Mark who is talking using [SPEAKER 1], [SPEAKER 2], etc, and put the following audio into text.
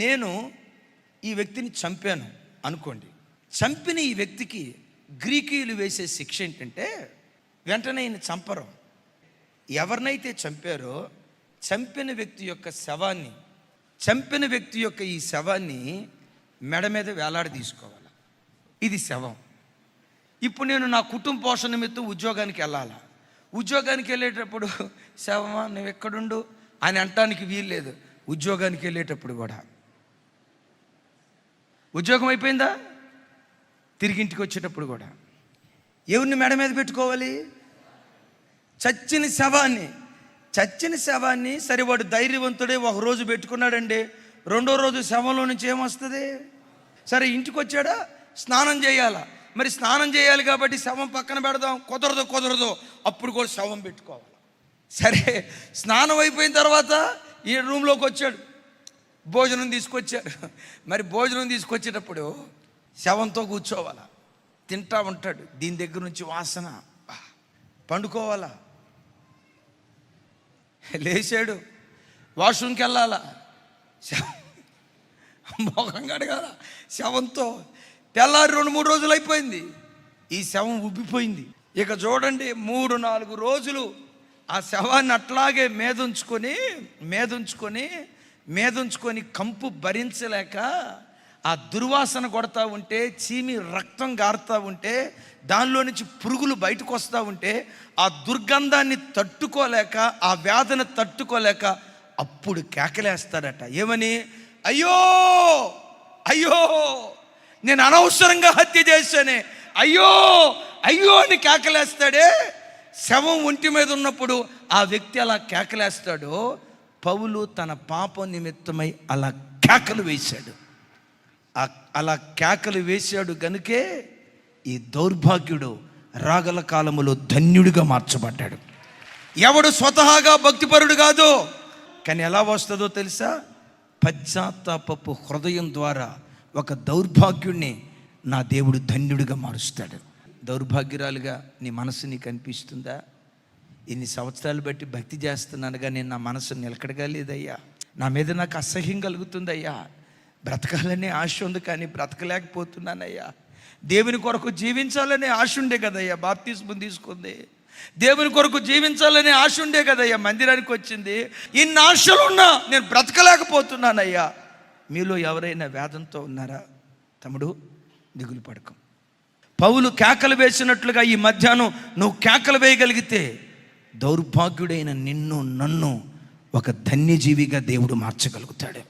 [SPEAKER 1] నేను ఈ వ్యక్తిని చంపాను అనుకోండి. చంపిన ఈ వ్యక్తికి గ్రీకులు వేసే శిక్ష ఏంటంటే వెంటనే ఈయన చంపరు. ఎవరినైతే చంపారో చంపిన వ్యక్తి యొక్క ఈ శవాన్ని మెడ మీద వేలాడి తీసుకోవాలి. ఇది శవం. ఇప్పుడు నేను నా కుటుంబ పోషణ నిమిత్తం ఉద్యోగానికి వెళ్ళాలా. ఉద్యోగానికి వెళ్ళేటప్పుడు శవమా నువ్వు ఎక్కడుండు అని అంటానికి వీల్లేదు. ఉద్యోగానికి వెళ్ళేటప్పుడు కూడా ఉద్యోగం అయిపోయిందా, తిరిగి ఇంటికి వచ్చేటప్పుడు కూడా ఎవరిని మెడ మీద పెట్టుకోవాలి? చచ్చిన శవాన్ని. సరే, వాడు ధైర్యవంతుడే, ఒక రోజు పెట్టుకున్నాడండి. రెండో రోజు శవంలో నుంచి ఏమొస్తుంది? సరే, ఇంటికి వచ్చాడా, స్నానం చేయాలా. మరి స్నానం చేయాలి కాబట్టి శవం పక్కన పెడదాం. కుదరదు. అప్పుడు కూడా శవం పెట్టుకోవాలి. సరే, స్నానం అయిపోయిన తర్వాత ఈ రూమ్లోకి వచ్చాడు, భోజనం తీసుకొచ్చాడు. మరి భోజనం తీసుకొచ్చేటప్పుడు శవంతో కూర్చోవాలా, తింటా ఉంటాడు. దీని దగ్గర నుంచి వాసన, పండుకోవాలా. లేచాడు, వాష్రూమ్కి వెళ్ళాలా, మొఖం కడగాల శవంతో. తెల్లారి 2-3 రోజులు అయిపోయింది, ఈ శవం ఉబ్బిపోయింది. ఇక చూడండి, 3-4 రోజులు ఆ శవాన్ని అట్లాగే మేదుంచుకొని కంపు భరించలేక ఆ దుర్వాసన కొడతా ఉంటే, చీమి రక్తం గారుతూ ఉంటే, దానిలో నుంచి పురుగులు బయటకు వస్తూ ఉంటే, ఆ దుర్గంధాన్ని తట్టుకోలేక, ఆ వేదన తట్టుకోలేక అప్పుడు కేకలేస్తాడట. ఏమని? అయ్యో నేను అనవసరంగా హత్య చేశానే, అయ్యో అని కేకలేస్తాడే. శవం ఒంటి మీద ఉన్నప్పుడు ఆ వ్యక్తి అలా కేకలేస్తాడో, పౌలు తన పాపం నిమిత్తమై అలా కేకలు వేశాడు. అలా కేకలు వేశాడు గనుకే ఈ దౌర్భాగ్యుడు రాగల కాలములో ధన్యుడిగా మార్చబడ్డాడు. ఎవడు స్వతహాగా భక్తిపరుడు కాదు, కానీ ఎలా వస్తుందో తెలుసా? పశ్చాత్తాపపు హృదయం ద్వారా ఒక దౌర్భాగ్యుడిని నా దేవుడు ధన్యుడిగా మారుస్తాడు. దౌర్భాగ్యురాలుగా నీ మనసు నీకు అనిపిస్తుందా? ఇన్ని సంవత్సరాలు బట్టి భక్తి చేస్తున్నాను కానీ నా మనసు నిలకడగా లేదయ్యా, నా మీద నాకు అసహ్యం కలుగుతుందయ్యా, బ్రతకాలనే ఆశ ఉంది కానీ బ్రతకలేకపోతున్నానయ్యా. దేవుని కొరకు జీవించాలనే ఆశ ఉండే కదయ్యా బాప్తిస్మం తీసుకుంది, దేవుని కొరకు జీవించాలనే ఆశ ఉండే కదయ్యా మందిరానికి వచ్చింది. ఇన్ని ఆశలున్నా నేను బ్రతకలేకపోతున్నానయ్యా. మీలో ఎవరైనా వేదంతో ఉన్నారా? తమ్ముడు, దిగులు పడకు. పౌలు కేకలు వేసినట్లుగా ఈ మధ్యాహ్నం నువ్వు కేకలు వేయగలిగితే దౌర్భాగ్యుడైన నిన్ను నన్ను ఒక ధన్యజీవిగా దేవుడు మార్చగలుగుతాడు.